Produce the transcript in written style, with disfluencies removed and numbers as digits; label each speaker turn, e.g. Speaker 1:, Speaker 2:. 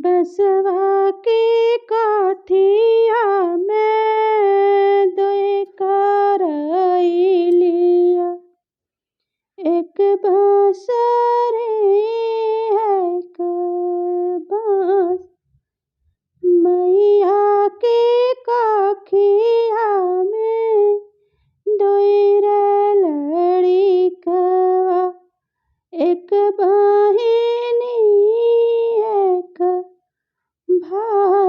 Speaker 1: बसवा के काठिया में दोय करइलिया। एक बांसुरी एक बांस मैया के काखिया में दोय रे लड़िकवा। एक बहिनी एक भाई।